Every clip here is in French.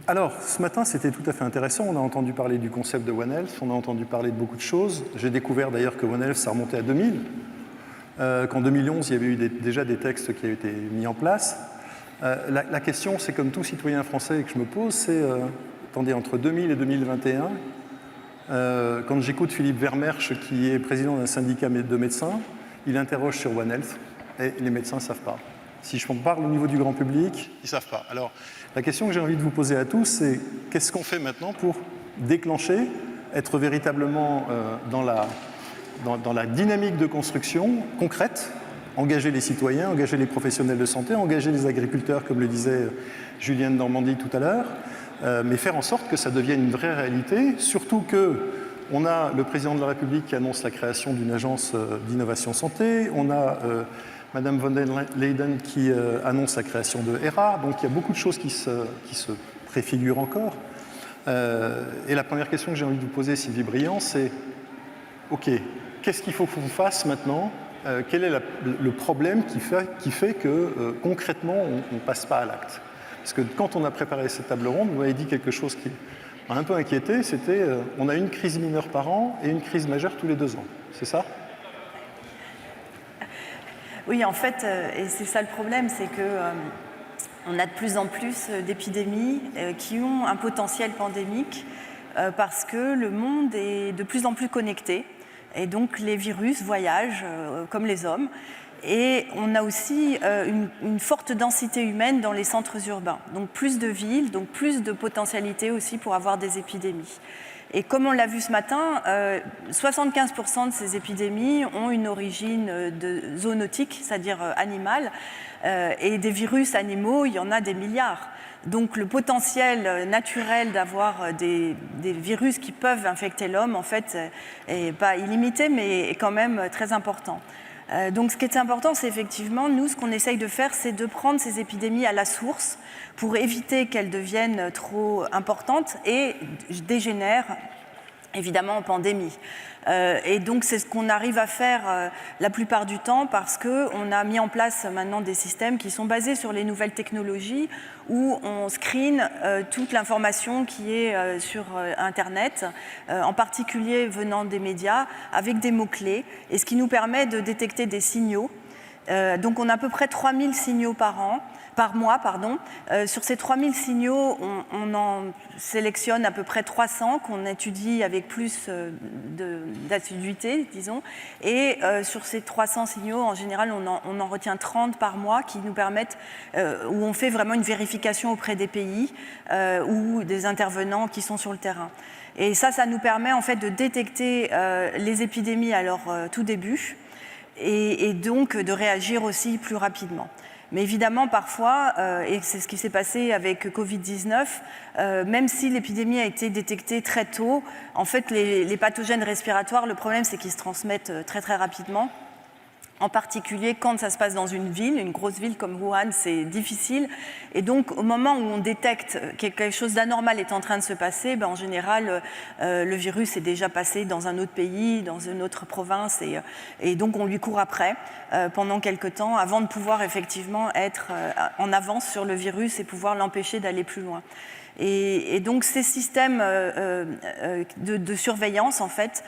Alors, ce matin, c'était tout à fait intéressant. On a entendu parler du concept de One Health, on a entendu parler de beaucoup de choses. J'ai découvert d'ailleurs que One Health, ça remontait à 2000, qu'en 2011, il y avait eu déjà des textes qui avaient été mis en place. La question, c'est comme tout citoyen français que je me pose, c'est, attendez, entre 2000 et 2021, quand j'écoute Philippe Vermersch, qui est président d'un syndicat de médecins, il interroge sur One Health, et les médecins ne savent pas. Si je parle au niveau du grand public, ils ne savent pas. Alors, la question que j'ai envie de vous poser à tous, c'est qu'est-ce qu'on fait maintenant pour déclencher, être véritablement dans la dynamique de construction concrète, engager les citoyens, engager les professionnels de santé, engager les agriculteurs, comme le disait Julien de Normandie tout à l'heure, mais faire en sorte que ça devienne une vraie réalité, surtout qu'on a le président de la République qui annonce la création d'une agence d'innovation santé, on a Madame von der Leyen qui annonce la création de HERA, donc il y a beaucoup de choses qui se préfigurent encore. Et la première question que j'ai envie de vous poser, Sylvie Briand, c'est OK, qu'est-ce qu'il faut qu'on fasse maintenant? Quel est le problème qui fait que concrètement on ne passe pas à l'acte? Parce que quand on a préparé cette table ronde, vous m'avez dit quelque chose qui m'a un peu inquiété, c'était on a une crise mineure par an et une crise majeure tous les 2 ans, c'est ça? Oui, en fait, et c'est ça le problème, c'est que on a de plus en plus d'épidémies qui ont un potentiel pandémique parce que le monde est de plus en plus connecté et donc les virus voyagent comme les hommes. Et on a aussi une forte densité humaine dans les centres urbains, donc plus de villes, donc plus de potentialité aussi pour avoir des épidémies. Et comme on l'a vu ce matin, 75% de ces épidémies ont une origine zoonotique, c'est-à-dire animale, et des virus animaux, il y en a des milliards. Donc le potentiel naturel d'avoir des virus qui peuvent infecter l'homme, en fait, n'est pas illimité, mais est quand même très important. Donc ce qui est important, c'est effectivement, nous, ce qu'on essaye de faire, c'est de prendre ces épidémies à la source pour éviter qu'elles deviennent trop importantes et dégénèrent évidemment en pandémie. Et donc c'est ce qu'on arrive à faire la plupart du temps parce qu'on a mis en place maintenant des systèmes qui sont basés sur les nouvelles technologies où on screen toute l'information qui est sur Internet, en particulier venant des médias, avec des mots-clés, et ce qui nous permet de détecter des signaux. Donc on a à peu près 3000 signaux par mois. Sur ces 3000 signaux, on en sélectionne à peu près 300 qu'on étudie avec plus d'assiduité, disons. Et sur ces 300 signaux, en général, on en retient 30 par mois qui nous permettent, où on fait vraiment une vérification auprès des pays ou des intervenants qui sont sur le terrain. Et ça nous permet en fait de détecter les épidémies à leur tout début et donc de réagir aussi plus rapidement. Mais évidemment, parfois, et c'est ce qui s'est passé avec Covid-19, même si l'épidémie a été détectée très tôt, en fait, les pathogènes respiratoires, le problème, c'est qu'ils se transmettent très, très rapidement. En particulier, quand ça se passe dans une ville, une grosse ville comme Wuhan, c'est difficile. Et donc, au moment où on détecte que quelque chose d'anormal est en train de se passer, en général, le virus est déjà passé dans un autre pays, dans une autre province, et donc on lui court après pendant quelque temps, avant de pouvoir effectivement être en avance sur le virus et pouvoir l'empêcher d'aller plus loin. Et donc ces systèmes de surveillance, en fait,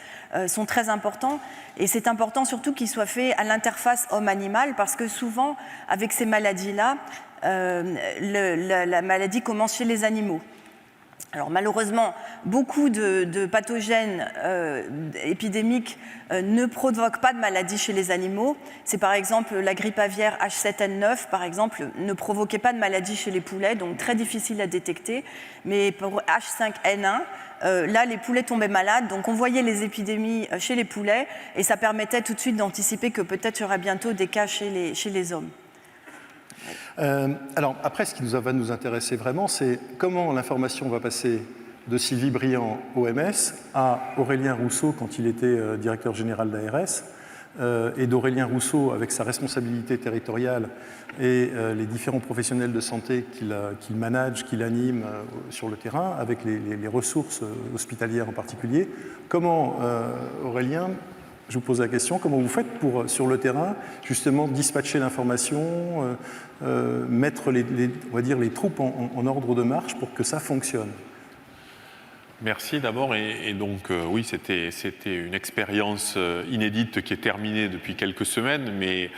sont très importants. Et c'est important surtout qu'ils soient faits à l'interface homme-animal, parce que souvent, avec ces maladies-là, la maladie commence chez les animaux. Alors malheureusement, beaucoup de pathogènes épidémiques ne provoquent pas de maladie chez les animaux. C'est par exemple la grippe aviaire H7N9, par exemple, ne provoquait pas de maladie chez les poulets, donc très difficile à détecter. Mais pour H5N1, là, les poulets tombaient malades, donc on voyait les épidémies chez les poulets, et ça permettait tout de suite d'anticiper que peut-être il y aurait bientôt des cas chez les hommes. Alors après, ce qui va nous intéresser vraiment, c'est comment l'information va passer de Sylvie Briand, OMS, à Aurélien Rousseau quand il était directeur général d'ARS, et d'Aurélien Rousseau avec sa responsabilité territoriale et les différents professionnels de santé qu'il manage, qu'il anime sur le terrain, avec les ressources hospitalières en particulier. Comment, Aurélien, je vous pose la question, comment vous faites pour, sur le terrain, justement, dispatcher l'information, mettre on va dire, les troupes en ordre de marche pour que ça fonctionne? Merci d'abord. Et donc, oui, c'était une expérience inédite qui est terminée depuis quelques semaines, mais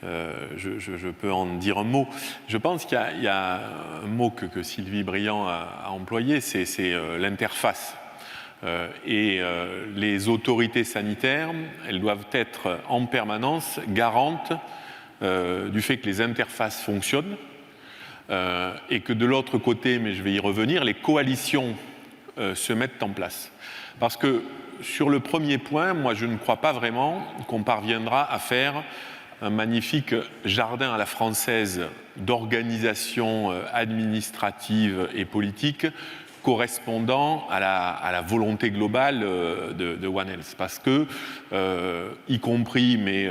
je peux en dire un mot. Je pense qu'il y a un mot que Sylvie Briand a employé, c'est l'interface. Les autorités sanitaires, elles doivent être en permanence garantes du fait que les interfaces fonctionnent et que de l'autre côté, mais je vais y revenir, les coalitions se mettent en place. Parce que sur le premier point, moi je ne crois pas vraiment qu'on parviendra à faire un magnifique jardin à la française d'organisation administrative et politique correspondant à la volonté globale de One Health. Parce que, y compris, mais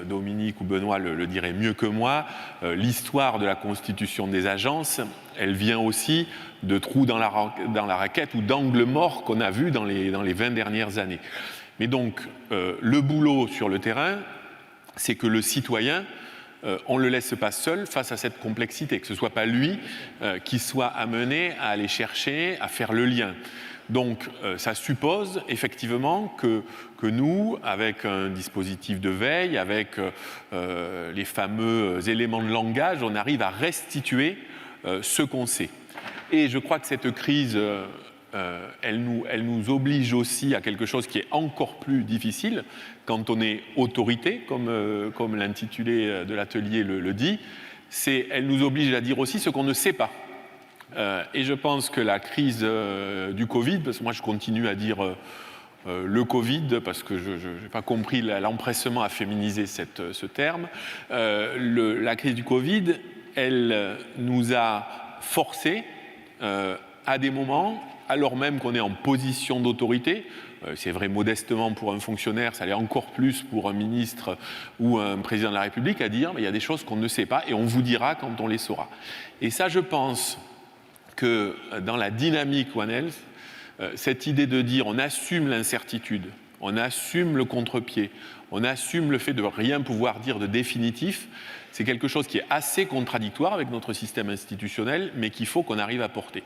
Dominique ou Benoît le diraient mieux que moi, l'histoire de la constitution des agences, elle vient aussi de trous dans la raquette ou d'angles morts qu'on a vus dans les 20 dernières années. Mais donc, le boulot sur le terrain, c'est que le citoyen, on ne le laisse pas seul face à cette complexité, que ce ne soit pas lui qui soit amené à aller chercher, à faire le lien. Donc ça suppose effectivement que nous, avec un dispositif de veille, avec les fameux éléments de langage, on arrive à restituer ce qu'on sait. Et je crois que cette crise, elle nous oblige aussi à quelque chose qui est encore plus difficile quand on est autorité, comme l'intitulé de l'atelier le dit, elle nous oblige à dire aussi ce qu'on ne sait pas. Et je pense que la crise du Covid, parce que moi je continue à dire le Covid, parce que je n'ai pas compris l'empressement à féminiser ce terme, la crise du Covid, elle nous a forcés à des moments, alors même qu'on est en position d'autorité, c'est vrai modestement pour un fonctionnaire, ça l'est encore plus pour un ministre ou un président de la République, à dire il y a des choses qu'on ne sait pas et on vous dira quand on les saura. Et ça, je pense que dans la dynamique One Health, cette idée de dire on assume l'incertitude, on assume le contre-pied, on assume le fait de ne rien pouvoir dire de définitif, c'est quelque chose qui est assez contradictoire avec notre système institutionnel, mais qu'il faut qu'on arrive à porter.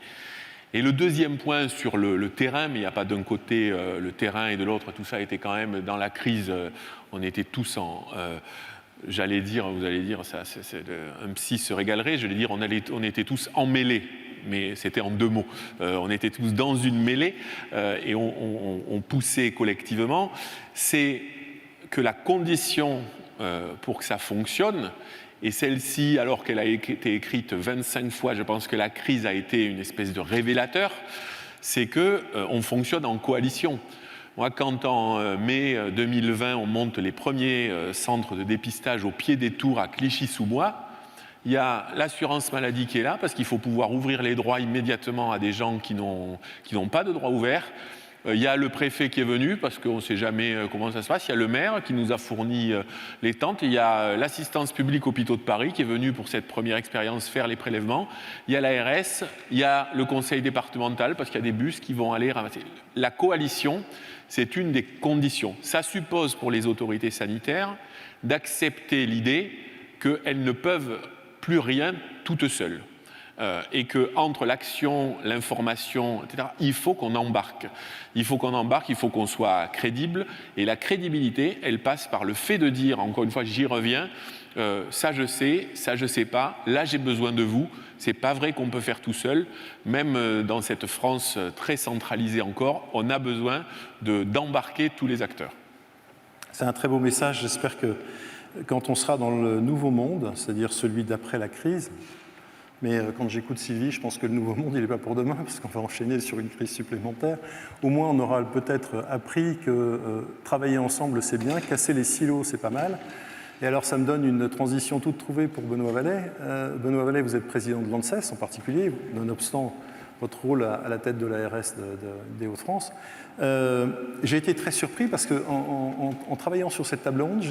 Et le deuxième point sur le terrain, mais il n'y a pas d'un côté le terrain et de l'autre, tout ça était quand même dans la crise, on était tous j'allais dire, vous allez dire, un psy se régalerait, je vais dire, on était tous emmêlés, mais c'était en deux mots. On était tous dans une mêlée et on poussait collectivement. C'est que la condition pour que ça fonctionne, et celle-ci, alors qu'elle a été écrite 25 fois, je pense que la crise a été une espèce de révélateur, c'est qu'on fonctionne en coalition. Moi, quand en mai 2020, on monte les premiers centres de dépistage au pied des tours à Clichy-sous-Bois, il y a l'assurance maladie qui est là, parce qu'il faut pouvoir ouvrir les droits immédiatement à des gens qui n'ont pas de droits ouverts. Il y a le préfet qui est venu, parce qu'on ne sait jamais comment ça se passe. Il y a le maire qui nous a fourni les tentes. Il y a l'assistance publique Hôpitaux de Paris qui est venue pour cette première expérience faire les prélèvements. Il y a l'ARS, il y a le conseil départemental, parce qu'il y a des bus qui vont aller ramasser. La coalition, c'est une des conditions. Ça suppose pour les autorités sanitaires d'accepter l'idée qu'elles ne peuvent plus rien toutes seules. Et qu'entre l'action, l'information, etc., il faut qu'on embarque. Il faut qu'on soit crédible. Et la crédibilité, elle passe par le fait de dire, encore une fois, j'y reviens, ça je sais pas, là j'ai besoin de vous. C'est pas vrai qu'on peut faire tout seul. Même dans cette France très centralisée encore, on a besoin d'embarquer tous les acteurs. C'est un très beau message. J'espère que quand on sera dans le nouveau monde, c'est-à-dire celui d'après la crise, mais quand j'écoute Sylvie, je pense que le nouveau monde, il n'est pas pour demain, parce qu'on va enchaîner sur une crise supplémentaire. Au moins, on aura peut-être appris que travailler ensemble, c'est bien, casser les silos, c'est pas mal. Et alors, ça me donne une transition toute trouvée pour Benoît Vallet. Benoît Vallet, vous êtes président de l'ANSES en particulier, nonobstant votre rôle à la tête de l'ARS des Hauts-de-France. J'ai été très surpris parce qu'en travaillant sur cette table ronde,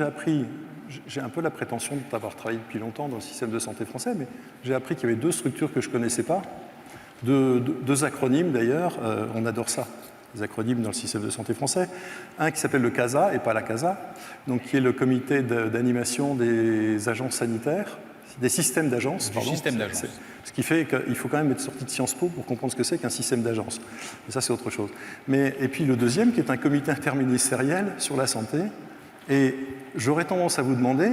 j'ai un peu la prétention d'avoir travaillé depuis longtemps dans le système de santé français, mais j'ai appris qu'il y avait deux structures que je ne connaissais pas, deux acronymes d'ailleurs, on adore ça. des acronymes dans le système de santé français. Un qui s'appelle le CASA, et pas la CASA, donc qui est le comité d'animation des agences sanitaires, des systèmes d'agences. Système d'agence. Ce qui fait qu'il faut quand même être sorti de Sciences Po pour comprendre ce que c'est qu'un système d'agence. Mais ça, c'est autre chose. Et puis le deuxième, qui est un comité interministériel sur la santé. Et j'aurais tendance à vous demander,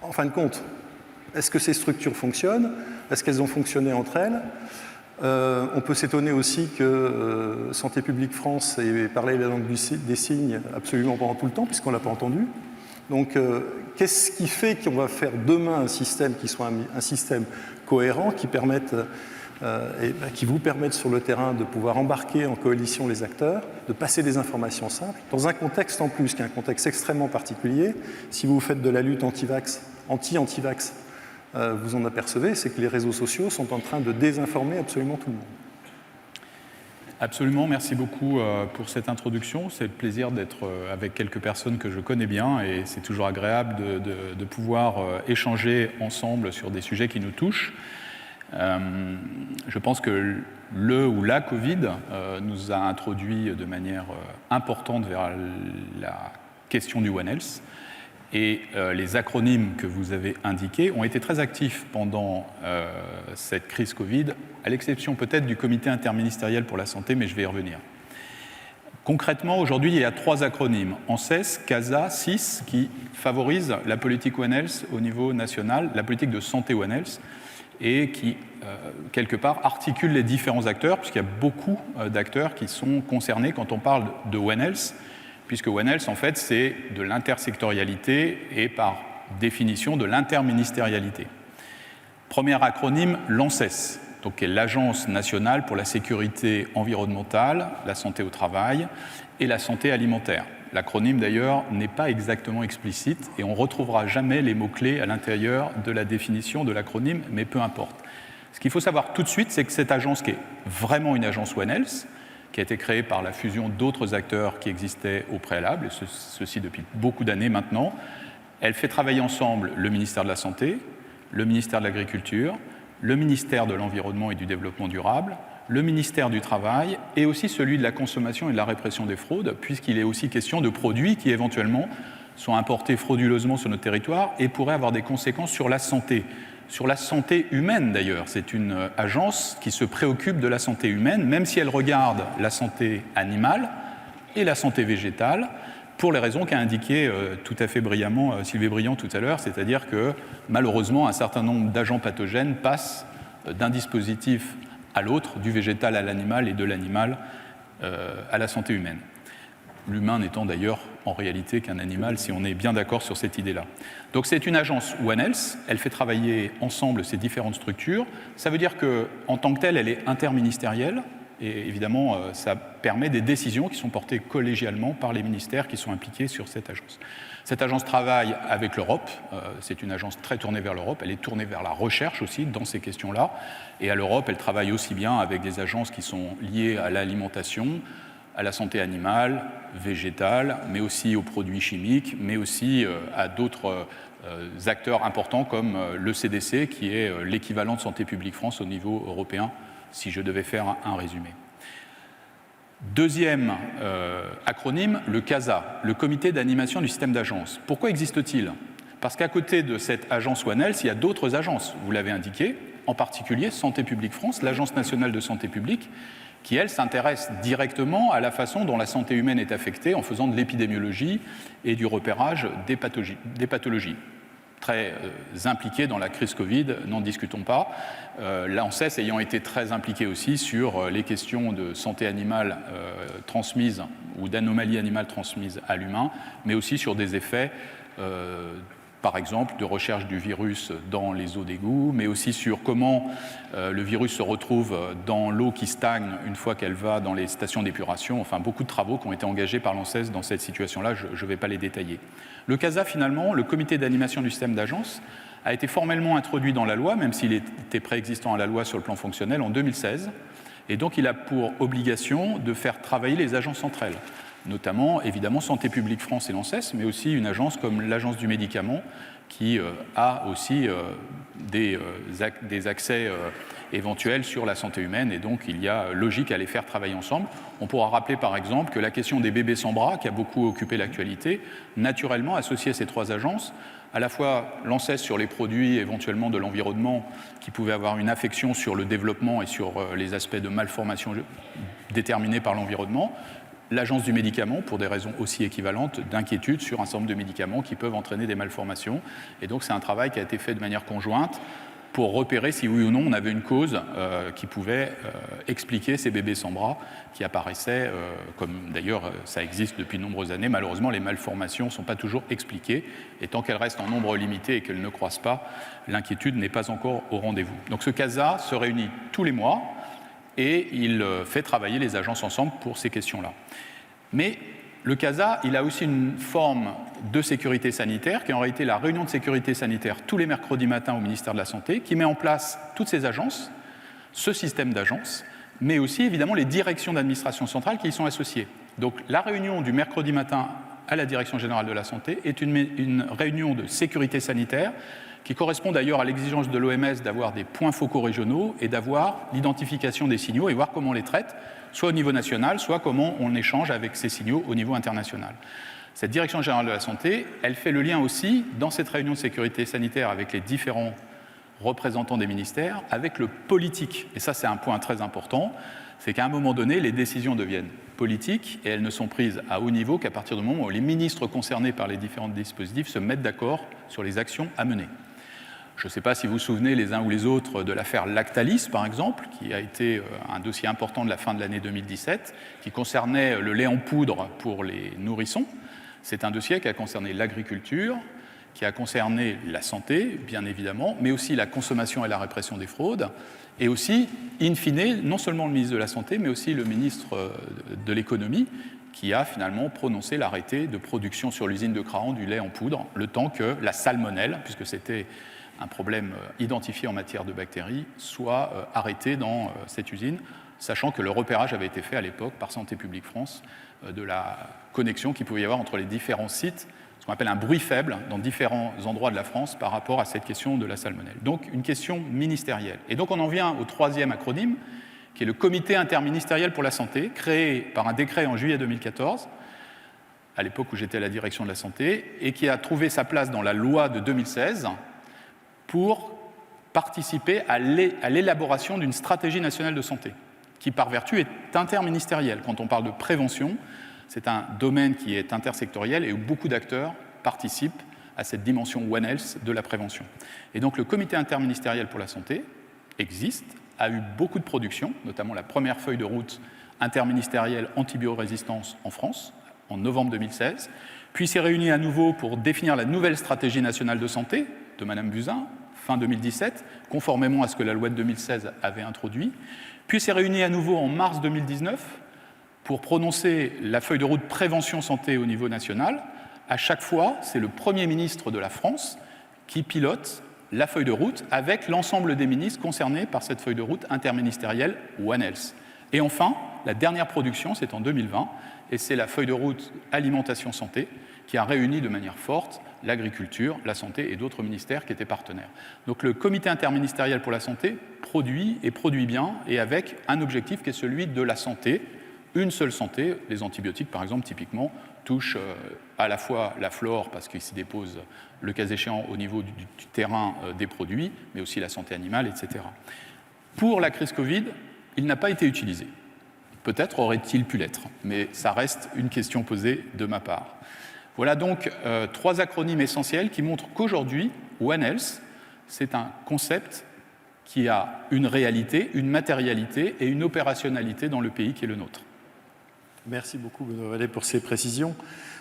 en fin de compte, est-ce que ces structures fonctionnent? Est-ce qu'elles ont fonctionné entre elles? On peut s'étonner aussi que Santé publique France ait parlé la langue des signes absolument pendant tout le temps, puisqu'on ne l'a pas entendu. Donc, qu'est-ce qui fait qu'on va faire demain un système qui soit un système cohérent, qui vous permette sur le terrain de pouvoir embarquer en coalition les acteurs, de passer des informations simples, dans un contexte en plus, qui est un contexte extrêmement particulier. Si vous faites de la lutte anti-antivax, vous en apercevez, c'est que les réseaux sociaux sont en train de désinformer absolument tout le monde. Absolument, merci beaucoup pour cette introduction. C'est le plaisir d'être avec quelques personnes que je connais bien et c'est toujours agréable de pouvoir échanger ensemble sur des sujets qui nous touchent. Je pense que le ou la Covid nous a introduit de manière importante vers la question du One Health. Et les acronymes que vous avez indiqués ont été très actifs pendant cette crise Covid, à l'exception peut-être du comité interministériel pour la santé, mais je vais y revenir. Concrètement, aujourd'hui, il y a 3 acronymes, ANSES, CASA, SIS, qui favorisent la politique One Health au niveau national, la politique de santé One Health, et qui, quelque part, articulent les différents acteurs, puisqu'il y a beaucoup d'acteurs qui sont concernés quand on parle de One Health, puisque One Health, en fait, c'est de l'intersectorialité et, par définition, de l'interministérialité. Premier acronyme, l'ANSES, donc qui est l'Agence nationale pour la sécurité environnementale, la santé au travail et la santé alimentaire. L'acronyme, d'ailleurs, n'est pas exactement explicite et on ne retrouvera jamais les mots-clés à l'intérieur de la définition de l'acronyme, mais peu importe. Ce qu'il faut savoir tout de suite, c'est que cette agence, qui est vraiment une agence One Health, qui a été créée par la fusion d'autres acteurs qui existaient au préalable, et ceci depuis beaucoup d'années maintenant. Elle fait travailler ensemble le ministère de la Santé, le ministère de l'Agriculture, le ministère de l'Environnement et du Développement durable, le ministère du Travail et aussi celui de la Consommation et de la répression des fraudes, puisqu'il est aussi question de produits qui éventuellement sont importés frauduleusement sur notre territoire et pourraient avoir des conséquences sur la santé humaine d'ailleurs. C'est une agence qui se préoccupe de la santé humaine, même si elle regarde la santé animale et la santé végétale, pour les raisons qu'a indiqué tout à fait brillamment Sylvie Briand tout à l'heure, c'est-à-dire que malheureusement un certain nombre d'agents pathogènes passent d'un dispositif à l'autre, du végétal à l'animal et de l'animal à la santé humaine. L'humain n'étant d'ailleurs en réalité qu'un animal, si on est bien d'accord sur cette idée-là. Donc c'est une agence One Health, elle fait travailler ensemble ces différentes structures. Ça veut dire qu'en tant que telle, elle est interministérielle, et évidemment, ça permet des décisions qui sont portées collégialement par les ministères qui sont impliqués sur cette agence. Cette agence travaille avec l'Europe, c'est une agence très tournée vers l'Europe, elle est tournée vers la recherche aussi dans ces questions-là, et à l'Europe, elle travaille aussi bien avec des agences qui sont liées à l'alimentation, à la santé animale, végétale, mais aussi aux produits chimiques, mais aussi à d'autres acteurs importants comme le CDC, qui est l'équivalent de Santé publique France au niveau européen, si je devais faire un résumé. Deuxième acronyme, le CASA, le Comité d'animation du système d'agence. Pourquoi existe-t-il? Parce qu'à côté de cette agence One Health, il y a d'autres agences, vous l'avez indiqué, en particulier Santé publique France, l'Agence nationale de santé publique, qui, elle, s'intéresse directement à la façon dont la santé humaine est affectée en faisant de l'épidémiologie et du repérage des pathologies. Très impliquée dans la crise Covid, n'en discutons pas. L'ANSES ayant été très impliquée aussi sur les questions de santé animale transmise ou d'anomalies animales transmises à l'humain, mais aussi sur des effets par exemple, de recherche du virus dans les eaux d'égout, mais aussi sur comment le virus se retrouve dans l'eau qui stagne une fois qu'elle va dans les stations d'épuration. Enfin, beaucoup de travaux qui ont été engagés par l'ANSES dans cette situation-là, je ne vais pas les détailler. Le CASA, finalement, le comité d'animation du système d'agence, a été formellement introduit dans la loi, même s'il était préexistant à la loi sur le plan fonctionnel, en 2016. Et donc, il a pour obligation de faire travailler les agences entre elles, notamment, évidemment, Santé publique France et l'ANSES, mais aussi une agence comme l'Agence du médicament, qui a aussi des accès éventuelles sur la santé humaine, et donc il y a logique à les faire travailler ensemble. On pourra rappeler par exemple que la question des bébés sans bras, qui a beaucoup occupé l'actualité, naturellement associait ces trois agences, à la fois l'ANSES sur les produits éventuellement de l'environnement qui pouvaient avoir une affection sur le développement et sur les aspects de malformation déterminés par l'environnement, l'Agence du médicament, pour des raisons aussi équivalentes, d'inquiétude sur un certain nombre de médicaments qui peuvent entraîner des malformations. Et donc c'est un travail qui a été fait de manière conjointe pour repérer si oui ou non on avait une cause qui pouvait expliquer ces bébés sans bras qui apparaissaient, comme d'ailleurs ça existe depuis de nombreuses années. Malheureusement, les malformations ne sont pas toujours expliquées, et tant qu'elles restent en nombre limité et qu'elles ne croissent pas, l'inquiétude n'est pas encore au rendez-vous. Donc ce CASA se réunit tous les mois, et il fait travailler les agences ensemble pour ces questions-là. Mais le CASA, il a aussi une forme de sécurité sanitaire, qui est en réalité la réunion de sécurité sanitaire tous les mercredis matins au ministère de la Santé, qui met en place toutes ces agences, ce système d'agences, mais aussi évidemment les directions d'administration centrale qui y sont associées. Donc la réunion du mercredi matin à la Direction générale de la Santé est une réunion de sécurité sanitaire qui correspond d'ailleurs à l'exigence de l'OMS d'avoir des points focaux régionaux et d'avoir l'identification des signaux et voir comment on les traite, soit au niveau national, soit comment on échange avec ces signaux au niveau international. Cette Direction générale de la Santé, elle fait le lien aussi, dans cette réunion de sécurité sanitaire avec les différents représentants des ministères, avec le politique. Et ça, c'est un point très important, c'est qu'à un moment donné, les décisions deviennent politiques et elles ne sont prises à haut niveau qu'à partir du moment où les ministres concernés par les différents dispositifs se mettent d'accord sur les actions à mener. Je ne sais pas si vous vous souvenez les uns ou les autres de l'affaire Lactalis, par exemple, qui a été un dossier important de la fin de l'année 2017, qui concernait le lait en poudre pour les nourrissons. C'est un dossier qui a concerné l'agriculture, qui a concerné la santé, bien évidemment, mais aussi la consommation et la répression des fraudes, et aussi, in fine, non seulement le ministre de la Santé, mais aussi le ministre de l'Économie, qui a finalement prononcé l'arrêté de production sur l'usine de Craon du lait en poudre, le temps que la salmonelle, puisque c'était un problème identifié en matière de bactéries, soit arrêté dans cette usine, sachant que le repérage avait été fait à l'époque par Santé publique France de la connexion qu'il pouvait y avoir entre les différents sites, ce qu'on appelle un bruit faible dans différents endroits de la France par rapport à cette question de la salmonelle. Donc une question ministérielle. Et donc on en vient au troisième acronyme, qui est le Comité interministériel pour la santé, créé par un décret en juillet 2014, à l'époque où j'étais à la direction de la santé, et qui a trouvé sa place dans la loi de 2016, pour participer à l'élaboration d'une stratégie nationale de santé, qui par vertu est interministérielle. Quand on parle de prévention, c'est un domaine qui est intersectoriel et où beaucoup d'acteurs participent à cette dimension One Health de la prévention. Et donc le comité interministériel pour la santé existe, a eu beaucoup de production, notamment la première feuille de route interministérielle antibiorésistance en France, en novembre 2016, puis s'est réuni à nouveau pour définir la nouvelle stratégie nationale de santé de Mme Buzyn, fin 2017, conformément à ce que la loi de 2016 avait introduit, puis s'est réuni à nouveau en mars 2019 pour prononcer la feuille de route prévention santé au niveau national. À chaque fois, c'est le Premier ministre de la France qui pilote la feuille de route avec l'ensemble des ministres concernés par cette feuille de route interministérielle One Health. Et enfin, la dernière production, c'est en 2020, et c'est la feuille de route alimentation-santé qui a réuni de manière forte l'agriculture, la santé et d'autres ministères qui étaient partenaires. Donc le comité interministériel pour la santé produit et produit bien, et avec un objectif qui est celui de la santé, une seule santé. Les antibiotiques, par exemple, typiquement, touchent à la fois la flore, parce qu'ils s'y déposent, le cas échéant, au niveau du terrain des produits, mais aussi la santé animale, etc. Pour la crise Covid, il n'a pas été utilisé. Peut-être aurait-il pu l'être, mais ça reste une question posée de ma part. Voilà donc trois acronymes essentiels qui montrent qu'aujourd'hui, One Health, c'est un concept qui a une réalité, une matérialité et une opérationnalité dans le pays qui est le nôtre. Merci beaucoup, Benoît Vallée, pour ces précisions.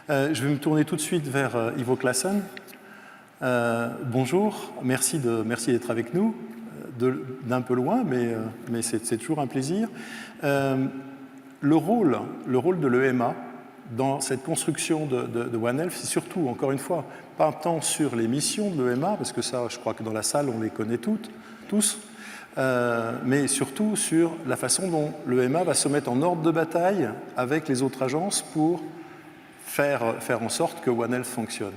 Je vais me tourner tout de suite vers Ivo Claesen. Bonjour, merci d'être avec nous, d'un peu loin, mais c'est toujours un plaisir. Le rôle de l'EMA dans cette construction de One Health, c'est surtout, encore une fois, pas tant sur les missions de l'EMA, parce que ça, je crois que dans la salle, on les connaît tous, mais surtout sur la façon dont l'EMA va se mettre en ordre de bataille avec les autres agences pour faire en sorte que One Health fonctionne.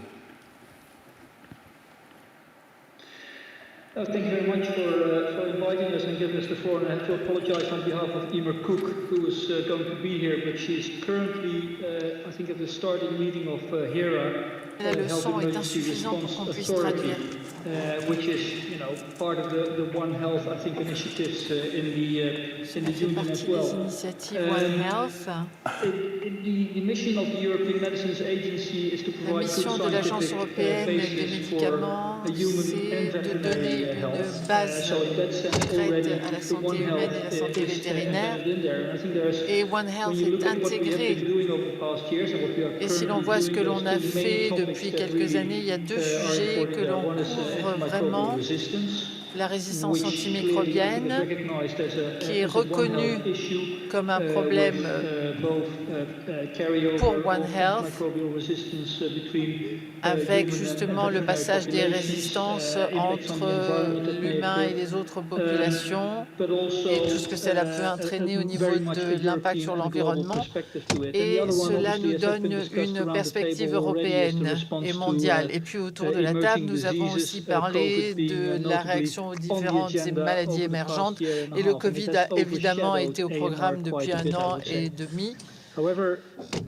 Thank you very much for inviting us and giving us us the floor, and I have to apologize on behalf of Emer Cook, who was going to be here, but she's currently, I think, at the starting meeting of HERA. Là, le son est insuffisant pour qu'on puisse traduire. Which is, part of the One Health, I think, initiatives in the union as well. Des initiatives One Health. The mission of the European Medicines Agency is to La provide mission de l'Agence européenne des médicaments, c'est de donner une base concrète à la santé humaine et à la santé vétérinaire. Et One Health est intégré. Et si l'on voit ce que l'on a fait depuis quelques années, il y a deux sujets que l'on couvre vraiment. La résistance antimicrobienne, qui est reconnue comme un problème pour One Health, avec justement le passage des résistances entre l'humain et les autres populations, et tout ce que cela peut entraîner au niveau de l'impact sur l'environnement. Et cela nous donne une perspective européenne et mondiale. Et puis autour de la table, nous avons aussi parlé de la réaction aux différentes maladies émergentes, et le Covid a évidemment été au programme depuis 1 an et demi.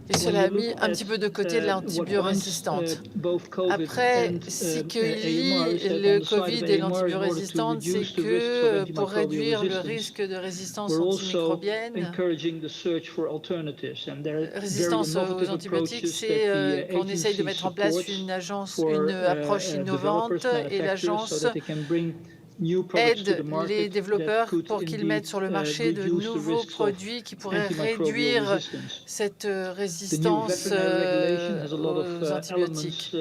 Et cela a mis un petit peu de côté l'antibiorésistante. Après, ce que lie le Covid et l'antibiorésistante, c'est que pour réduire le risque de résistance antimicrobienne, résistance aux antibiotiques, c'est qu'on essaye de mettre en place une approche innovante, et l'agence aide les développeurs pour qu'ils mettent sur le marché de nouveaux produits qui pourraient réduire cette résistance aux antibiotiques.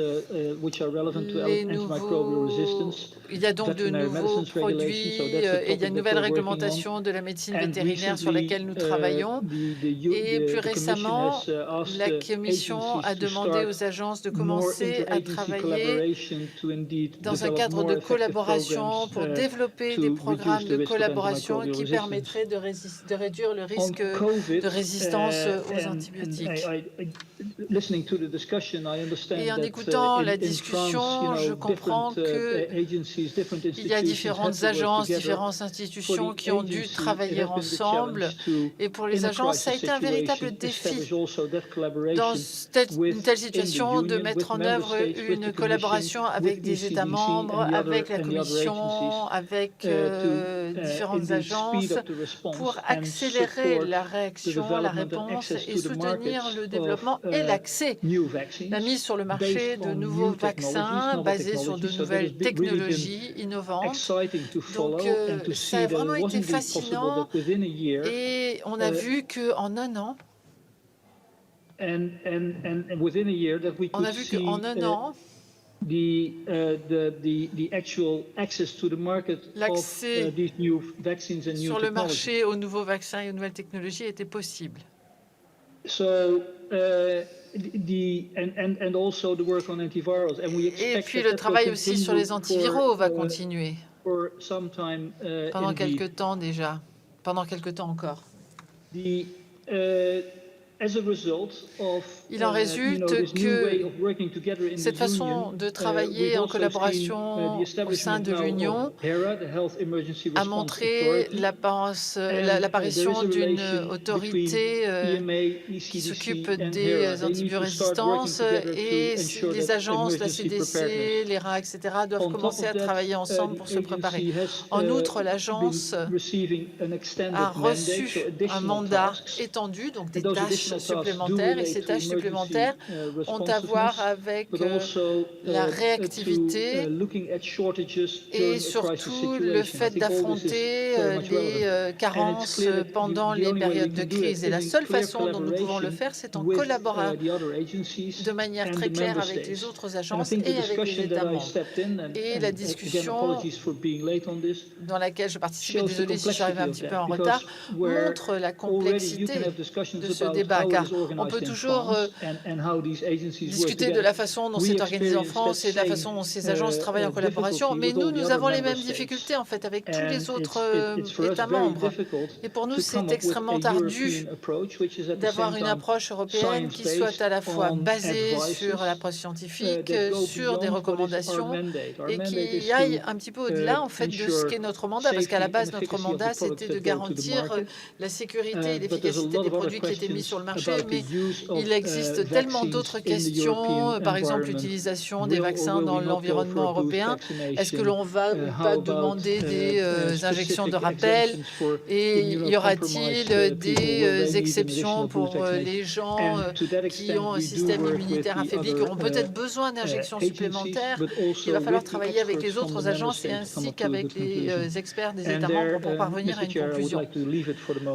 Il y a donc de nouveaux produits et il y a une nouvelle réglementation de la médecine vétérinaire sur laquelle nous travaillons. Et plus récemment, la Commission a demandé aux agences de commencer à travailler dans un cadre de collaboration pour développer des programmes de collaboration qui permettraient de réduire le risque de résistance aux antibiotiques. Et en écoutant la discussion, je comprends qu'il y a différentes agences, différentes institutions qui ont dû travailler ensemble. Et pour les agences, ça a été un véritable défi dans une telle situation de mettre en œuvre une collaboration avec des États membres, avec la Commission, avec différentes agences pour accélérer la réaction, la réponse et soutenir le développement et l'accès. La mise sur le marché de nouveaux vaccins basés sur de nouvelles technologies innovantes. Donc, ça a vraiment été fascinant et on a vu qu'en 1 an, l'accès sur le marché aux nouveaux vaccins et aux nouvelles technologies était possible. Et puis le travail aussi sur les antiviraux va continuer pendant quelque temps déjà, pendant quelque temps encore. Il en résulte que cette façon de travailler en collaboration au sein de l'Union a montré l'apparition d'une autorité qui s'occupe des antibiorésistances, et les agences, la CDC, l'ERA, etc., doivent commencer à travailler ensemble pour se préparer. En outre, l'agence a reçu un mandat étendu, donc des tâches supplémentaires, et ces tâches supplémentaires ont à voir avec la réactivité et surtout le fait d'affronter les carences pendant les périodes de crise. Et la seule façon dont nous pouvons le faire, c'est en collaborant de manière très claire avec les autres agences et avec les États membres. Et la discussion dans laquelle je participais, désolé si je suis arrivée un petit peu en retard, montre la complexité de ce débat. pas, car on peut toujours discuter de la façon dont c'est organisé en France et de la façon dont ces agences travaillent en collaboration, mais nous avons les mêmes difficultés en fait avec tous les autres États membres. Et pour nous, c'est extrêmement ardu d'avoir une approche européenne qui soit à la fois basée sur l'approche scientifique, sur des recommandations, et qui aille un petit peu au-delà en fait de ce qu'est notre mandat, parce qu'à la base, notre mandat, c'était de garantir la sécurité et l'efficacité des produits qui étaient mis sur le marché, mais il existe tellement d'autres questions, par exemple l'utilisation des vaccins dans l'environnement européen. Est-ce que l'on va ou pas demander des injections de rappel, et y aura-t-il des exceptions pour les gens qui ont un système immunitaire affaibli, qui auront peut-être besoin d'injections supplémentaires? Il va falloir travailler avec les autres agences et ainsi qu'avec les experts des États membres pour parvenir à une conclusion.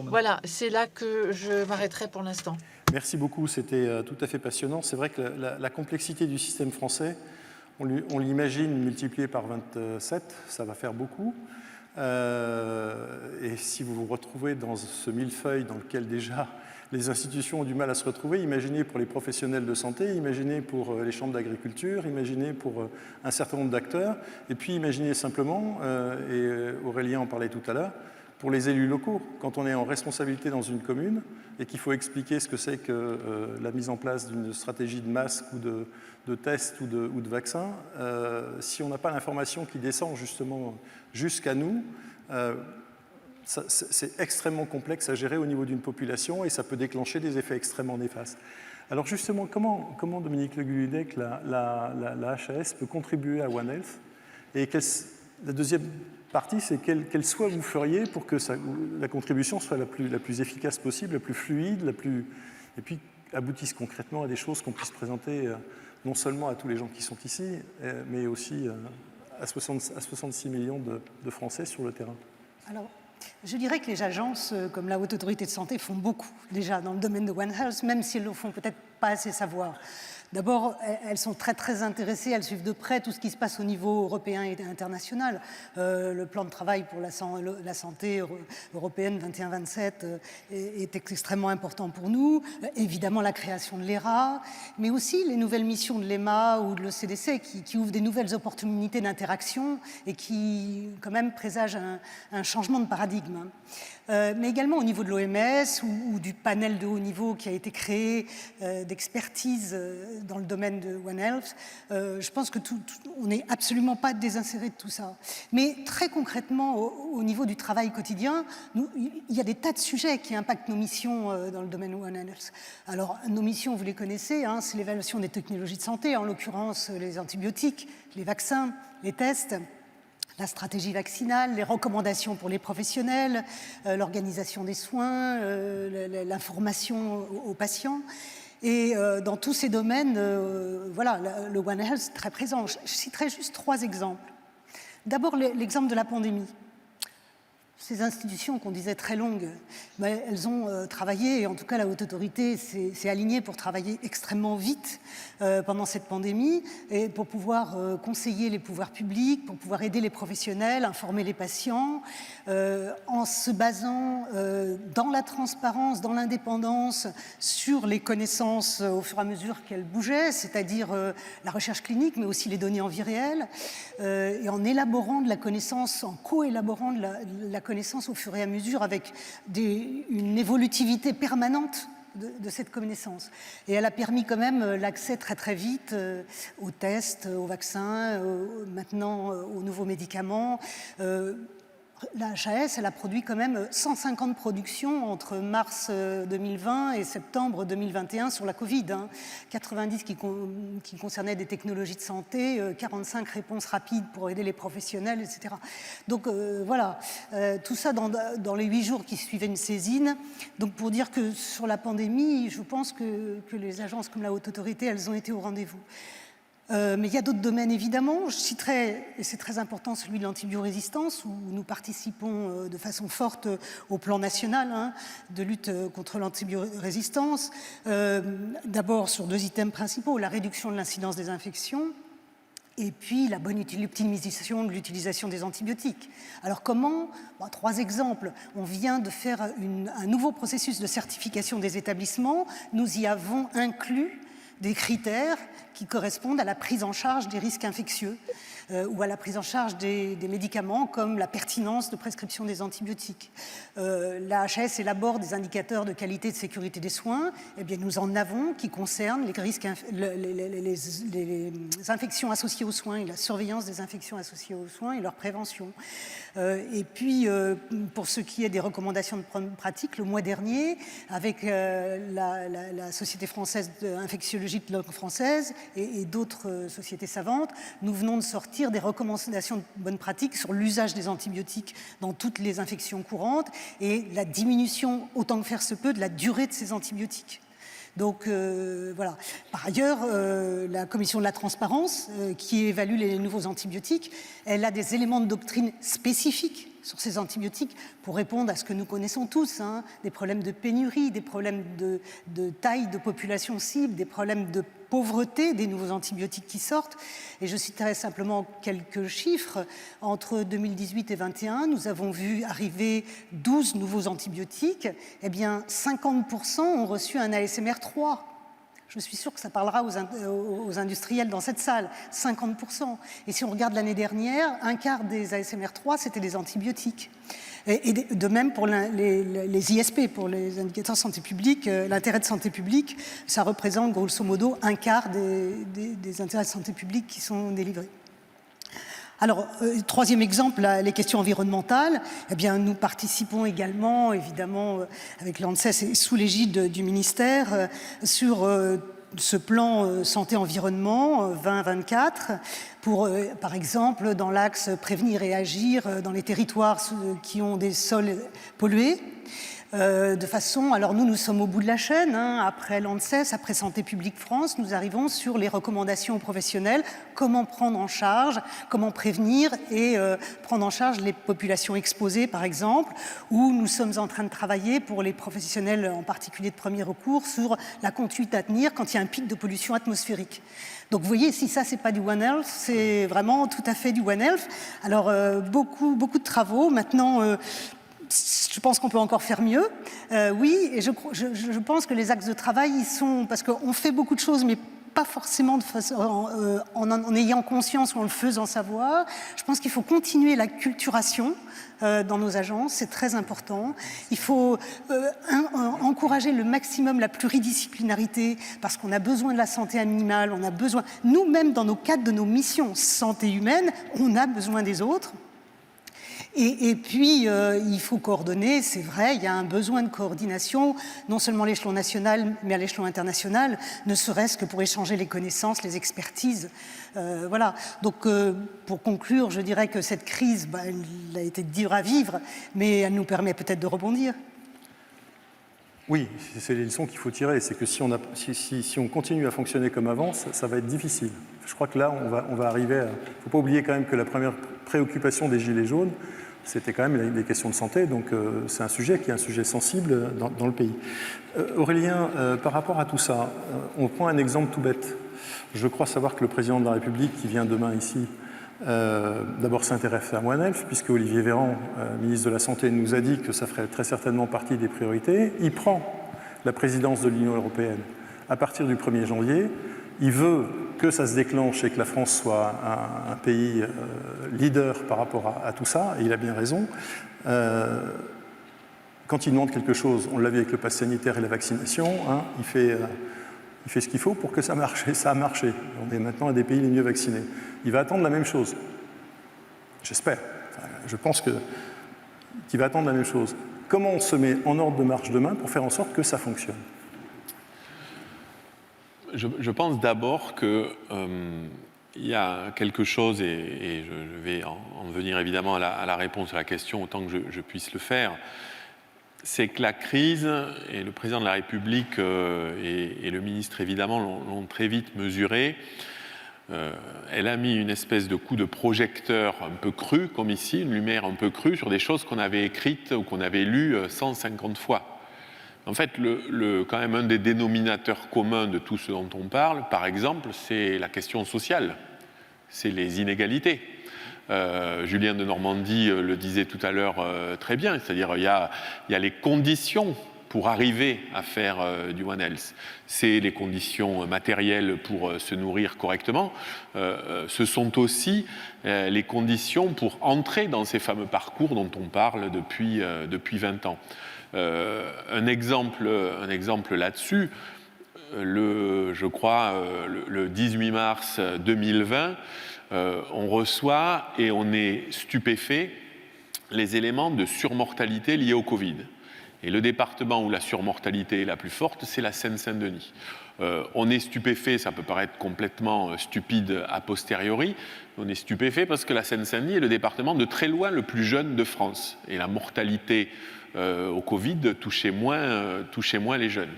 Voilà, c'est là que je m'arrêterai pour l'instant. Merci beaucoup, c'était tout à fait passionnant. C'est vrai que la complexité du système français, on l'imagine multiplié par 27, ça va faire beaucoup. Et si vous vous retrouvez dans ce millefeuille dans lequel déjà les institutions ont du mal à se retrouver, imaginez pour les professionnels de santé, imaginez pour les chambres d'agriculture, imaginez pour un certain nombre d'acteurs, et puis imaginez simplement, et Aurélien en parlait tout à l'heure, pour les élus locaux, quand on est en responsabilité dans une commune et qu'il faut expliquer ce que c'est que la mise en place d'une stratégie de masque ou de tests ou de vaccins, si on n'a pas l'information qui descend justement jusqu'à nous, c'est extrêmement complexe à gérer au niveau d'une population et ça peut déclencher des effets extrêmement néfastes. Alors justement, comment Dominique Le Guiludec, la HAS, peut contribuer à One Health? Et la deuxième partie, c'est quel souhait vous feriez pour que la contribution soit la plus efficace possible, la plus fluide, et puis aboutisse concrètement à des choses qu'on puisse présenter non seulement à tous les gens qui sont ici, mais aussi à 66 millions de Français sur le terrain. Alors, je dirais que les agences comme la Haute Autorité de Santé font beaucoup déjà dans le domaine de One Health, même si elles le font peut-être pas assez savoir. D'abord, elles sont très très intéressées, elles suivent de près tout ce qui se passe au niveau européen et international. Le plan de travail pour la santé européenne 21-27 est extrêmement important pour nous. Évidemment, la création de l'ERA, mais aussi les nouvelles missions de l'EMA ou de l'ECDC qui ouvrent des nouvelles opportunités d'interaction et qui quand même présagent un changement de paradigme. Mais également au niveau de l'OMS ou du panel de haut niveau qui a été créé d'expertise dans le domaine de One Health. Je pense que on n'est absolument pas désinséré de tout ça. Mais très concrètement, au niveau du travail quotidien, il y a des tas de sujets qui impactent nos missions dans le domaine de One Health. Alors, nos missions, vous les connaissez, hein, c'est l'évaluation des technologies de santé, en l'occurrence les antibiotiques, les vaccins, les tests, la stratégie vaccinale, les recommandations pour les professionnels, l'organisation des soins, l'information aux patients. Et dans tous ces domaines, voilà, le One Health est très présent. Je citerai juste 3 exemples. D'abord, l'exemple de la pandémie. Ces institutions qu'on disait très longues, elles ont travaillé, et en tout cas la Haute Autorité s'est alignée pour travailler extrêmement vite pendant cette pandémie, et pour pouvoir conseiller les pouvoirs publics, pour pouvoir aider les professionnels, informer les patients, en se basant dans la transparence, dans l'indépendance, sur les connaissances au fur et à mesure qu'elles bougeaient, c'est-à-dire la recherche clinique, mais aussi les données en vie réelle, et en élaborant de la connaissance, en co-élaborant de la connaissance au fur et à mesure avec une évolutivité permanente de cette connaissance. Et elle a permis quand même l'accès très très vite aux tests, aux vaccins, maintenant aux nouveaux médicaments. La HAS, elle a produit quand même 150 productions entre mars 2020 et septembre 2021 sur la Covid. 90 qui concernaient des technologies de santé, 45 réponses rapides pour aider les professionnels, etc. Donc voilà, tout ça dans les 8 jours qui suivaient une saisine. Donc pour dire que sur la pandémie, je pense que les agences comme la Haute Autorité, elles ont été au rendez-vous. Mais il y a d'autres domaines, évidemment. Je citerai, et c'est très important, celui de l'antibiorésistance, où nous participons de façon forte au plan national de lutte contre l'antibiorésistance. D'abord sur 2 items principaux, la réduction de l'incidence des infections et puis la bonne optimisation de l'utilisation des antibiotiques. Alors comment? 3 exemples. On vient de faire un nouveau processus de certification des établissements. Nous y avons inclus des critères qui correspondent à la prise en charge des risques infectieux ou à la prise en charge des médicaments comme la pertinence de prescription des antibiotiques. La HAS élabore des indicateurs de qualité et de sécurité des soins. Eh bien, nous en avons qui concernent les risques, les infections associées aux soins et la surveillance des infections associées aux soins et leur prévention. Et puis, pour ce qui est des recommandations de pratique, le mois dernier, avec la Société française d'infectiologie de langue française et d'autres sociétés savantes, nous venons de sortir des recommandations de bonne pratique sur l'usage des antibiotiques dans toutes les infections courantes et la diminution, autant que faire se peut, de la durée de ces antibiotiques. Donc voilà. Par ailleurs, la commission de la transparence, qui évalue les nouveaux antibiotiques, elle a des éléments de doctrine spécifiques sur ces antibiotiques pour répondre à ce que nous connaissons tous, des problèmes de pénurie, des problèmes de taille de population cible, des problèmes de pauvreté des nouveaux antibiotiques qui sortent. Et je citerai simplement quelques chiffres. Entre 2018 et 2021, nous avons vu arriver 12 nouveaux antibiotiques. Eh bien, 50% ont reçu un ASMR 3. Je suis sûre que ça parlera aux industriels dans cette salle, 50%. Et si on regarde l'année dernière, un quart des ASMR 3, c'était des antibiotiques. Et de même pour les ISP, pour les indicateurs de santé publique, l'intérêt de santé publique, ça représente grosso modo un quart des intérêts de santé publique qui sont délivrés. Alors, troisième exemple, les questions environnementales. Eh bien, nous participons également, évidemment, avec l'ANSES et sous l'égide du ministère, sur ce plan santé-environnement 2024, pour, par exemple, dans l'axe prévenir et agir dans les territoires qui ont des sols pollués. De façon, alors nous sommes au bout de la chaîne, après l'ANSES, après Santé publique France, nous arrivons sur les recommandations aux professionnels, comment prendre en charge, comment prévenir et prendre en charge les populations exposées, par exemple, où nous sommes en train de travailler pour les professionnels, en particulier de premier recours, sur la conduite à tenir quand il y a un pic de pollution atmosphérique. Donc vous voyez, si ça, c'est pas du One Health, c'est vraiment tout à fait du One Health. Alors, beaucoup de travaux. Maintenant, je pense qu'on peut encore faire mieux. Oui, et je pense que les axes de travail, ils sont... Parce qu'on fait beaucoup de choses, mais pas forcément de façon, en ayant conscience ou en le faisant savoir. Je pense qu'il faut continuer la culturation dans nos agences, c'est très important. Il faut encourager le maximum la pluridisciplinarité, parce qu'on a besoin de la santé animale, on a besoin... Nous-mêmes, dans nos cadres de nos missions santé humaine, on a besoin des autres. Et puis, il faut coordonner, c'est vrai, il y a un besoin de coordination, non seulement à l'échelon national, mais à l'échelon international, ne serait-ce que pour échanger les connaissances, les expertises. Voilà. Donc, pour conclure, je dirais que cette crise, elle a été dure à vivre, mais elle nous permet peut-être de rebondir. Oui, c'est les leçons qu'il faut tirer. C'est que si on continue à fonctionner comme avant, ça va être difficile. Je crois que là, on va arriver à... Il ne faut pas oublier quand même que la première préoccupation des Gilets jaunes, c'était quand même les questions de santé. Donc, c'est un sujet qui est un sujet sensible dans le pays. Aurélien, par rapport à tout ça, on prend un exemple tout bête. Je crois savoir que le président de la République, qui vient demain ici, d'abord s'intéresse à One Health, puisque Olivier Véran, ministre de la Santé, nous a dit que ça ferait très certainement partie des priorités. Il prend la présidence de l'Union européenne à partir du 1er janvier. Il veut que ça se déclenche et que la France soit un pays leader par rapport à tout ça, et il a bien raison. Quand il demande quelque chose, on l'a vu avec le pass sanitaire et la vaccination, il fait ce qu'il faut pour que ça marche, et ça a marché. On est maintenant un des pays les mieux vaccinés. Il va attendre la même chose. J'espère. Je pense qu'il va attendre la même chose. Comment on se met en ordre de marche demain pour faire en sorte que ça fonctionne ? Je pense d'abord qu'il y a quelque chose, et je vais en venir évidemment à la réponse à la question autant que je puisse le faire, c'est que la crise, et le président de la République et le ministre évidemment l'ont très vite mesuré, elle a mis une espèce de coup de projecteur un peu cru, comme ici, une lumière un peu crue sur des choses qu'on avait écrites ou qu'on avait lues 150 fois. En fait, quand même, un des dénominateurs communs de tout ce dont on parle, par exemple, c'est la question sociale. c'est les inégalités. Julien de Normandie le disait tout à l'heure très bien, c'est-à-dire il y a les conditions pour arriver à faire du One Health. C'est les conditions matérielles pour se nourrir correctement. Ce sont aussi les conditions pour entrer dans ces fameux parcours dont on parle depuis 20 ans. Un exemple là-dessus, je crois, le 18 mars 2020, on reçoit et on est stupéfait les éléments de surmortalité liés au Covid. Et le département où la surmortalité est la plus forte, c'est la Seine-Saint-Denis. On est stupéfait, ça peut paraître complètement stupide a posteriori, on est stupéfait parce que la Seine-Saint-Denis est le département de très loin le plus jeune de France. Et la mortalité au Covid touchait moins les jeunes.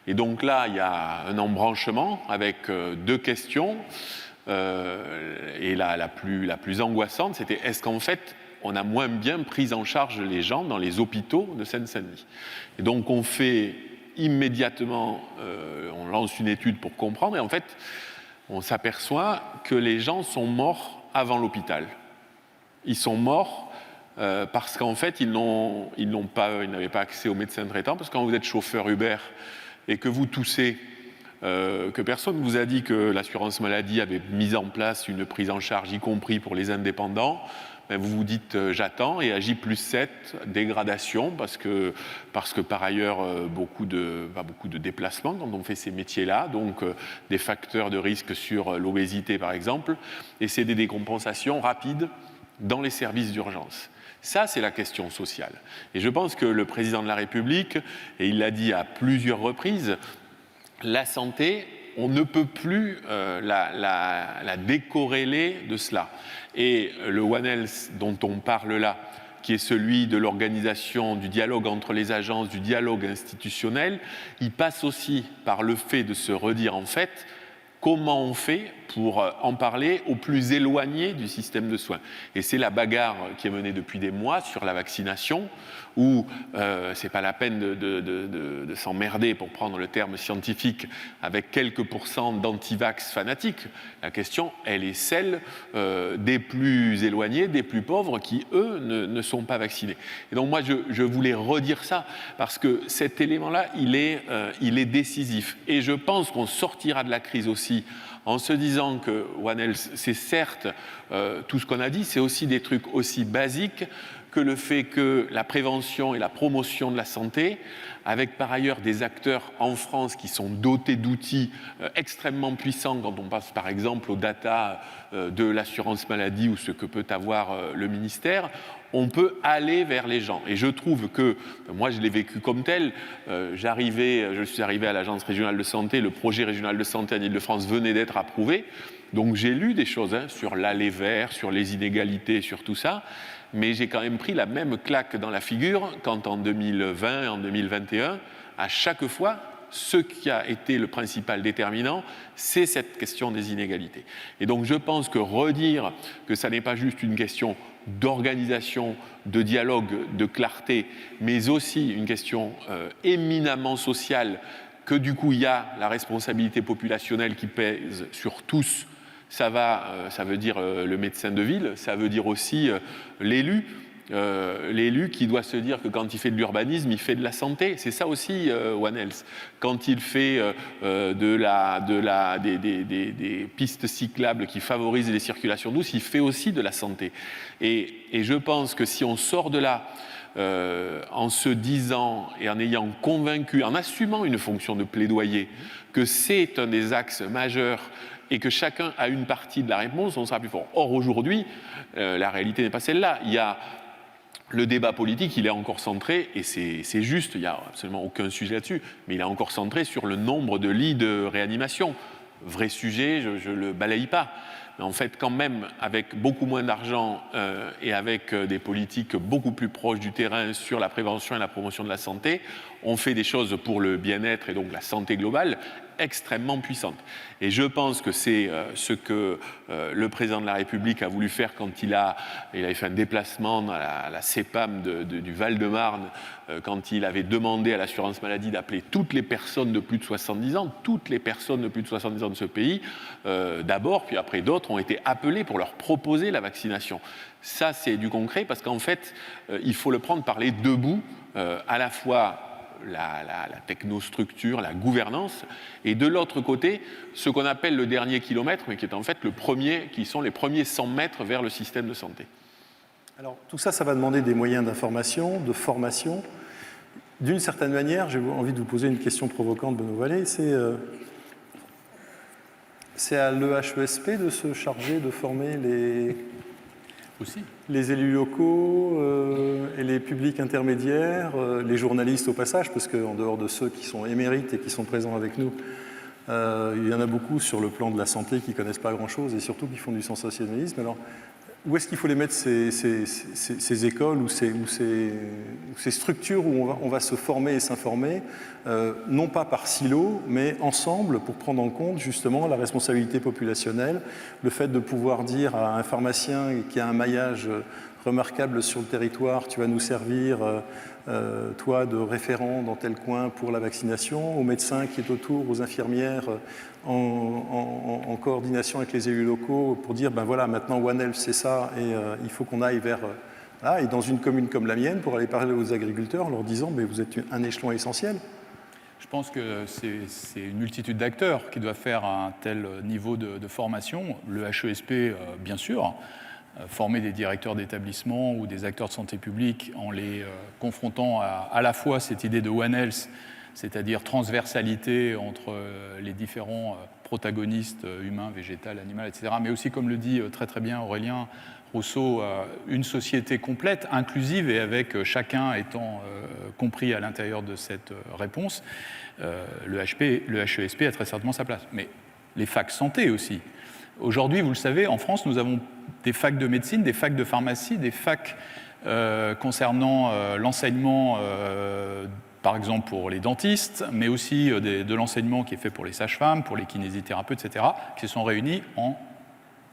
Et donc là, il y a un embranchement avec deux questions. Et la plus angoissante, c'était est-ce qu'en fait, on a moins bien pris en charge les gens dans les hôpitaux de Seine-Saint-Denis. Et donc on fait immédiatement, on lance une étude pour comprendre, et en fait, on s'aperçoit que les gens sont morts avant l'hôpital. Ils sont morts parce qu'en fait, ils n'avaient pas accès aux médecins traitants, parce que quand vous êtes chauffeur Uber et que vous toussez, que personne ne vous a dit que l'assurance maladie avait mis en place une prise en charge, y compris pour les indépendants, ben vous vous dites j'attends, et à J+7, dégradation, parce que par ailleurs, beaucoup de déplacements quand on fait ces métiers-là, donc des facteurs de risque sur l'obésité par exemple, et c'est des décompensations rapides dans les services d'urgence. Ça, c'est la question sociale. Et je pense que le président de la République, et il l'a dit à plusieurs reprises, la santé, on ne peut plus la décorréler de cela. Et le One Health dont on parle là, qui est celui de l'organisation, du dialogue entre les agences, du dialogue institutionnel, il passe aussi par le fait de se redire en fait comment on fait pour en parler aux plus éloignés du système de soins. Et c'est la bagarre qui est menée depuis des mois sur la vaccination, où c'est pas la peine de s'emmerder, pour prendre le terme scientifique, avec quelques pourcents d'antivax fanatiques. La question, elle est celle des plus éloignés, des plus pauvres, qui, eux, ne sont pas vaccinés. Et donc moi, je voulais redire ça, parce que cet élément-là, il est décisif. Et je pense qu'on sortira de la crise aussi en se disant que One Health, c'est certes tout ce qu'on a dit, c'est aussi des trucs aussi basiques que le fait que la prévention et la promotion de la santé, avec par ailleurs des acteurs en France qui sont dotés d'outils extrêmement puissants, quand on passe par exemple aux data de l'assurance maladie ou ce que peut avoir le ministère, on peut aller vers les gens. Et je trouve que, moi je l'ai vécu comme tel, je suis arrivé à l'agence régionale de santé, le projet régional de santé en Île-de-France venait d'être approuvé, donc j'ai lu des choses sur l'aller vers, sur les inégalités, sur tout ça, mais j'ai quand même pris la même claque dans la figure quand en 2020, en 2021, à chaque fois, ce qui a été le principal déterminant, c'est cette question des inégalités. Et donc je pense que redire que ça n'est pas juste une question d'organisation, de dialogue, de clarté, mais aussi une question éminemment sociale, que du coup il y a la responsabilité populationnelle qui pèse sur tous. Ça veut dire le médecin de ville, ça veut dire aussi l'élu qui doit se dire que quand il fait de l'urbanisme, il fait de la santé. C'est ça aussi One Health. Quand il fait des pistes cyclables qui favorisent les circulations douces, il fait aussi de la santé. Et je pense que si on sort de là en se disant et en ayant convaincu, en assumant une fonction de plaidoyer, que c'est un des axes majeurs et que chacun a une partie de la réponse, on sera plus fort. Or, aujourd'hui, la réalité n'est pas celle-là. Il y a le débat politique, il est encore centré, et c'est juste, il n'y a absolument aucun sujet là-dessus, mais il est encore centré sur le nombre de lits de réanimation. Vrai sujet, je ne le balaye pas. Mais en fait, quand même, avec beaucoup moins d'argent et avec des politiques beaucoup plus proches du terrain sur la prévention et la promotion de la santé, on fait des choses pour le bien-être et donc la santé globale extrêmement puissante. Et je pense que c'est ce que le président de la République a voulu faire quand il avait fait un déplacement à la CEPAM du Val-de-Marne, quand il avait demandé à l'assurance maladie d'appeler toutes les personnes de plus de 70 ans, toutes les personnes de plus de 70 ans de ce pays, d'abord, puis après d'autres ont été appelées pour leur proposer la vaccination. Ça, c'est du concret, parce qu'en fait, il faut le prendre par les deux bouts, à la fois la technostructure, la gouvernance, et de l'autre côté, ce qu'on appelle le dernier kilomètre, mais qui est en fait qui sont les premiers 100 mètres vers le système de santé. Alors, tout ça, ça va demander des moyens d'information, de formation. D'une certaine manière, j'ai envie de vous poser une question provocante, Benoît Vallée, c'est à l'EHESP de se charger de former les élus locaux et les publics intermédiaires, les journalistes au passage, parce qu'en dehors de ceux qui sont émérites et qui sont présents avec nous, il y en a beaucoup sur le plan de la santé qui ne connaissent pas grand-chose et surtout qui font du sensationnalisme. Alors, où est-ce qu'il faut les mettre, ces écoles ou ces structures où on va se former et s'informer, non pas par silo, mais ensemble pour prendre en compte justement la responsabilité populationnelle, le fait de pouvoir dire à un pharmacien qui a un maillage remarquable sur le territoire, tu vas nous servir, toi, de référent dans tel coin pour la vaccination, au médecin qui est autour, aux infirmières, en coordination avec les élus locaux pour dire, ben voilà, maintenant One Health c'est ça, et il faut qu'on aille vers... Voilà, et dans une commune comme la mienne, pour aller parler aux agriculteurs en leur disant, mais vous êtes un échelon essentiel. Je pense que c'est une multitude d'acteurs qui doivent faire un tel niveau de formation. Le HESP, bien sûr, former des directeurs d'établissement ou des acteurs de santé publique en les confrontant à la fois cette idée de One Health, c'est-à-dire transversalité entre les différents protagonistes humains, végétal, animal, etc., mais aussi, comme le dit très très bien Aurélien Rousseau, une société complète, inclusive et avec chacun étant compris à l'intérieur de cette réponse. Le HESP a très certainement sa place. Mais les facs santé aussi. Aujourd'hui, vous le savez, en France, nous avons des facs de médecine, des facs de pharmacie, des facs concernant l'enseignement, par exemple pour les dentistes, mais aussi de l'enseignement qui est fait pour les sages-femmes, pour les kinésithérapeutes, etc., qui se sont réunis en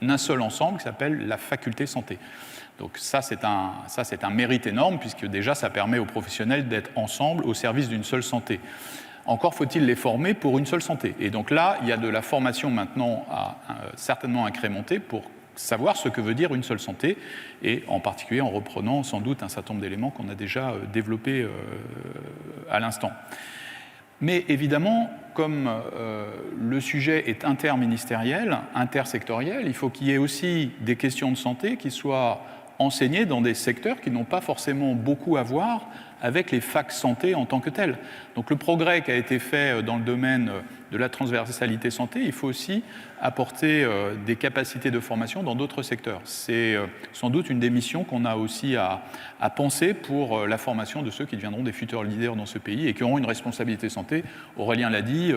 un seul ensemble qui s'appelle la faculté santé. Donc ça, c'est un mérite énorme, puisque déjà, ça permet aux professionnels d'être ensemble au service d'une seule santé. Encore faut-il les former pour une seule santé. Et donc là, il y a de la formation maintenant certainement incrémentée pour savoir ce que veut dire une seule santé, et en particulier en reprenant sans doute un certain nombre d'éléments qu'on a déjà développés à l'instant. Mais évidemment, comme le sujet est interministériel, intersectoriel, il faut qu'il y ait aussi des questions de santé qui soient enseignées dans des secteurs qui n'ont pas forcément beaucoup à voir avec les facs santé en tant que tels. Donc le progrès qui a été fait dans le domaine de la transversalité santé, il faut aussi apporter des capacités de formation dans d'autres secteurs. C'est sans doute une des missions qu'on a aussi à penser pour la formation de ceux qui deviendront des futurs leaders dans ce pays et qui auront une responsabilité santé. Aurélien l'a dit,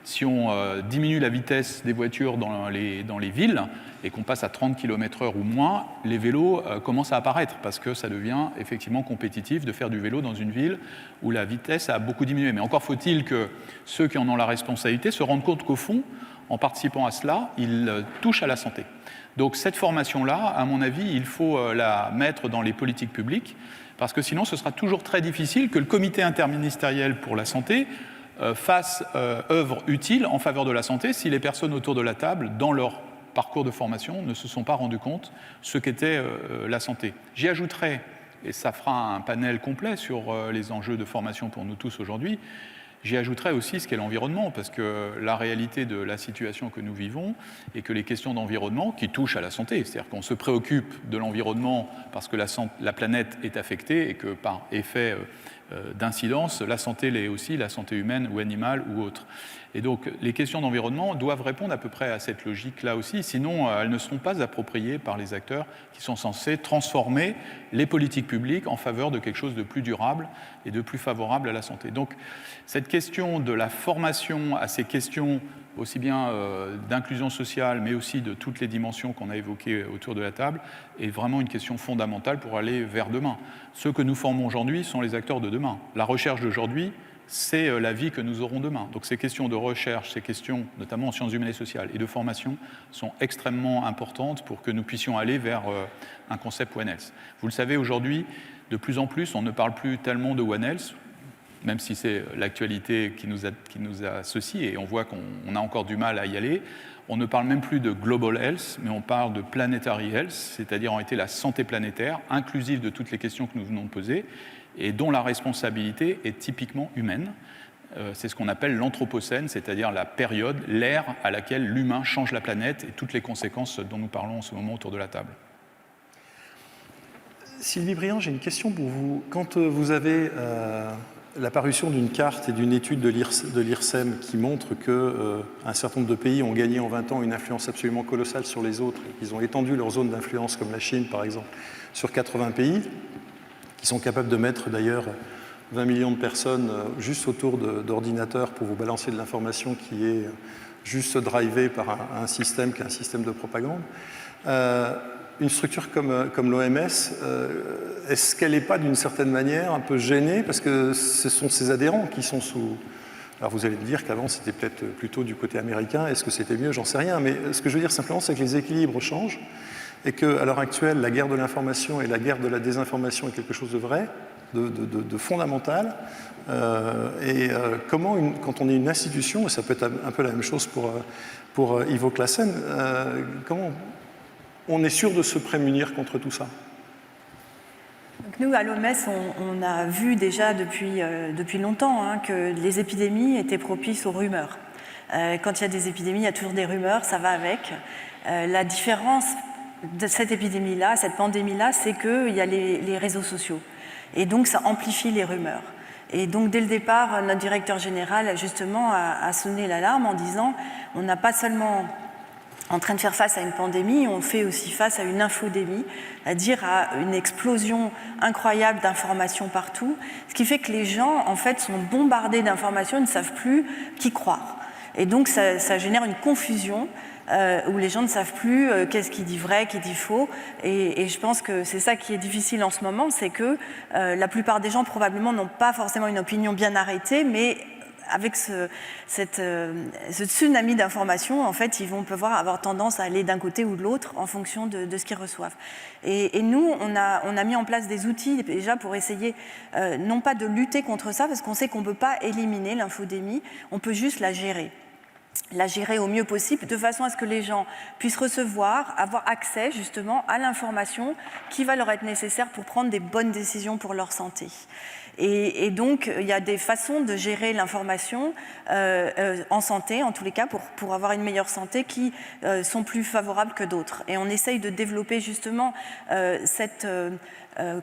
si on diminue la vitesse des voitures dans les villes et qu'on passe à 30 km/h ou moins, les vélos commencent à apparaître parce que ça devient effectivement compétitif de faire du vélo dans une ville où la vitesse a beaucoup diminué. Mais encore faut-il que ceux qui en ont la responsabilité se rendent compte qu'au fond, en participant à cela, ils touchent à la santé. Donc cette formation-là, à mon avis, il faut la mettre dans les politiques publiques, parce que sinon ce sera toujours très difficile que le comité interministériel pour la santé fasse œuvre utile en faveur de la santé si les personnes autour de la table, dans leur parcours de formation, ne se sont pas rendues compte ce qu'était la santé. J'y ajouterai, et ça fera un panel complet sur les enjeux de formation pour nous tous aujourd'hui, j'y ajouterai aussi ce qu'est l'environnement, parce que la réalité de la situation que nous vivons est que les questions d'environnement qui touchent à la santé, c'est-à-dire qu'on se préoccupe de l'environnement parce que la planète est affectée et que par effet d'incidence, la santé l'est aussi, la santé humaine ou animale ou autre. Et donc les questions d'environnement doivent répondre à peu près à cette logique-là aussi, sinon elles ne seront pas appropriées par les acteurs qui sont censés transformer les politiques publiques en faveur de quelque chose de plus durable et de plus favorable à la santé. Donc cette question de la formation à ces questions aussi bien d'inclusion sociale, mais aussi de toutes les dimensions qu'on a évoquées autour de la table, est vraiment une question fondamentale pour aller vers demain. Ceux que nous formons aujourd'hui sont les acteurs de demain. demain. La recherche d'aujourd'hui, c'est la vie que nous aurons demain. Donc ces questions de recherche, ces questions, notamment en sciences humaines et sociales, et de formation, sont extrêmement importantes pour que nous puissions aller vers un concept One Health. Vous le savez, aujourd'hui, de plus en plus, on ne parle plus tellement de One Health, même si c'est l'actualité qui nous associe, et on voit qu'on a encore du mal à y aller. On ne parle même plus de Global Health, mais on parle de Planetary Health, c'est-à-dire en réalité la santé planétaire, inclusive de toutes les questions que nous venons de poser, et dont la responsabilité est typiquement humaine. C'est ce qu'on appelle l'anthropocène, c'est-à-dire la période, l'ère à laquelle l'humain change la planète et toutes les conséquences dont nous parlons en ce moment autour de la table. Sylvie Briand, j'ai une question pour vous. Quand vous avez la parution d'une carte et d'une étude de l'IRSEM qui montre qu'un certain nombre de pays ont gagné en 20 ans une influence absolument colossale sur les autres, et qu'ils ont étendu leur zone d'influence, comme la Chine par exemple, sur 80 pays, qui sont capables de mettre d'ailleurs 20 millions de personnes juste autour d'ordinateurs pour vous balancer de l'information qui est juste drivée par un système qui est un système de propagande. Une structure comme l'OMS, est-ce qu'elle n'est pas d'une certaine manière un peu gênée parce que ce sont ses adhérents qui sont sous... Alors vous allez me dire qu'avant c'était peut-être plutôt du côté américain, est-ce que c'était mieux, j'en sais rien, mais ce que je veux dire simplement c'est que les équilibres changent et qu'à l'heure actuelle, la guerre de l'information et la guerre de la désinformation est quelque chose de vrai, de fondamental. Comment, quand on est une institution, et ça peut être un peu la même chose pour Ivo Classen, comment on est sûr de se prémunir contre tout ça? Donc nous, à l'OMS, on a vu déjà depuis longtemps que les épidémies étaient propices aux rumeurs. Quand il y a des épidémies, il y a toujours des rumeurs, ça va avec. La différence de cette épidémie-là, cette pandémie-là, c'est qu'il y a les réseaux sociaux. Et donc, ça amplifie les rumeurs. Et donc, dès le départ, notre directeur général, justement, a sonné l'alarme en disant on n'a pas seulement en train de faire face à une pandémie, on fait aussi face à une infodémie, c'est-à-dire à une explosion incroyable d'informations partout, ce qui fait que les gens, en fait, sont bombardés d'informations, ils ne savent plus qui croire. Et donc, ça génère une confusion où les gens ne savent plus qu'est-ce qui dit vrai, qui dit faux. Et je pense que c'est ça qui est difficile en ce moment, c'est que la plupart des gens probablement n'ont pas forcément une opinion bien arrêtée, mais avec ce tsunami d'informations, en fait, ils vont pouvoir avoir tendance à aller d'un côté ou de l'autre en fonction de ce qu'ils reçoivent. Et nous, on a mis en place des outils déjà pour essayer non pas de lutter contre ça, parce qu'on sait qu'on ne peut pas éliminer l'infodémie, on peut juste la gérer au mieux possible, de façon à ce que les gens puissent recevoir, avoir accès justement à l'information qui va leur être nécessaire pour prendre des bonnes décisions pour leur santé. Et donc, il y a des façons de gérer l'information en santé, en tous les cas, pour avoir une meilleure santé qui sont plus favorables que d'autres. Et on essaye de développer justement cette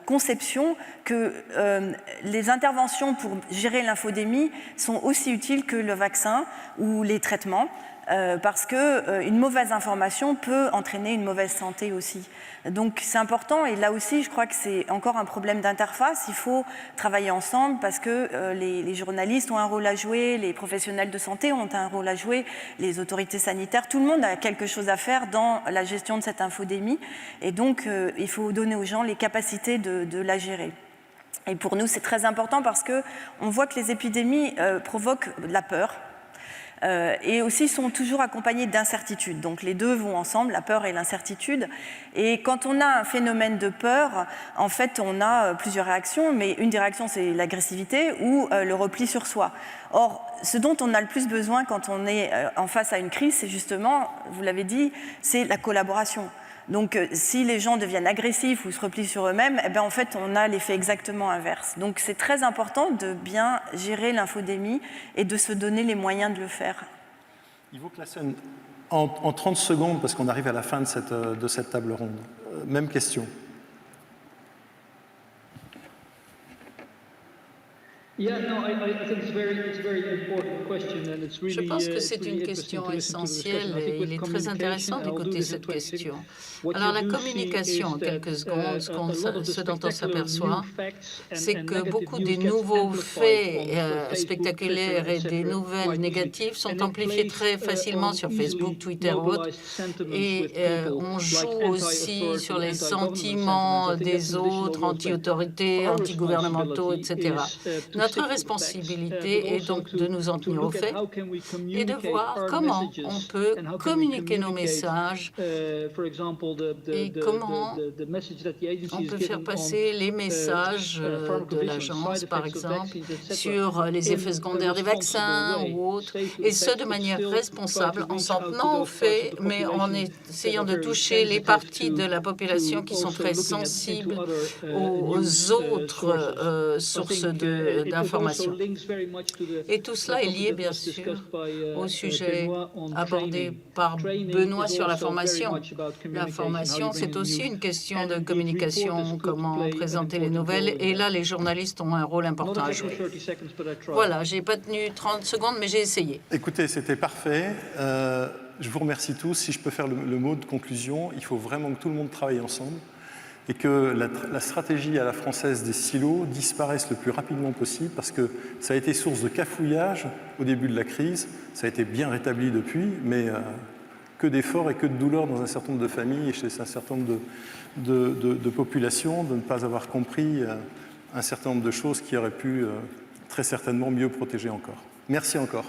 conception que les interventions pour gérer l'infodémie sont aussi utiles que le vaccin ou les traitements, parce qu'une mauvaise information peut entraîner une mauvaise santé aussi. Donc c'est important, et là aussi je crois que c'est encore un problème d'interface, il faut travailler ensemble parce que les journalistes ont un rôle à jouer, les professionnels de santé ont un rôle à jouer, les autorités sanitaires, tout le monde a quelque chose à faire dans la gestion de cette infodémie, et donc il faut donner aux gens les capacités de la gérer. Et pour nous c'est très important parce qu'on voit que les épidémies provoquent de la peur, et aussi sont toujours accompagnés d'incertitudes. Donc les deux vont ensemble, la peur et l'incertitude. Et quand on a un phénomène de peur, en fait, on a plusieurs réactions, mais une des réactions, c'est l'agressivité ou le repli sur soi. Or, ce dont on a le plus besoin quand on est en face à une crise, c'est justement, vous l'avez dit, c'est la collaboration. Donc, si les gens deviennent agressifs ou se replient sur eux-mêmes, eh bien, en fait, on a l'effet exactement inverse. Donc, c'est très important de bien gérer l'infodémie et de se donner les moyens de le faire. Ivo Classen, en 30 secondes, parce qu'on arrive à la fin de cette table ronde, même question. Je pense que c'est une question essentielle et il est très intéressant d'écouter cette question. Alors la communication, en quelques secondes, ce dont on s'aperçoit, c'est que beaucoup des nouveaux faits spectaculaires et des nouvelles négatives sont amplifiés très facilement sur Facebook, Twitter ou autres. Et on joue aussi sur les sentiments des autres, anti-autorités, anti-gouvernementaux, etc. Notre responsabilité est donc de nous en tenir aux faits et de voir comment on peut communiquer nos messages et comment on peut faire passer les messages de l'agence, par exemple, sur les effets secondaires des vaccins ou autres, et ce de manière responsable, en s'en tenant aux faits, mais en essayant de toucher les parties de la population qui sont très sensibles aux autres sources d'informations. Et tout cela est lié, bien sûr, au sujet abordé par Benoît sur la formation. La formation, c'est aussi une question de communication, comment présenter les nouvelles, et là, les journalistes ont un rôle important à jouer. Voilà, je n'ai pas tenu 30 secondes, mais j'ai essayé. Écoutez, c'était parfait. Je vous remercie tous. Si je peux faire le mot de conclusion, il faut vraiment que tout le monde travaille ensemble et que la stratégie à la française des silos disparaisse le plus rapidement possible parce que ça a été source de cafouillage au début de la crise. Ça a été bien rétabli depuis, mais que d'efforts et que de douleurs dans un certain nombre de familles et chez un certain nombre de populations de ne pas avoir compris un certain nombre de choses qui auraient pu très certainement mieux protéger encore. Merci encore.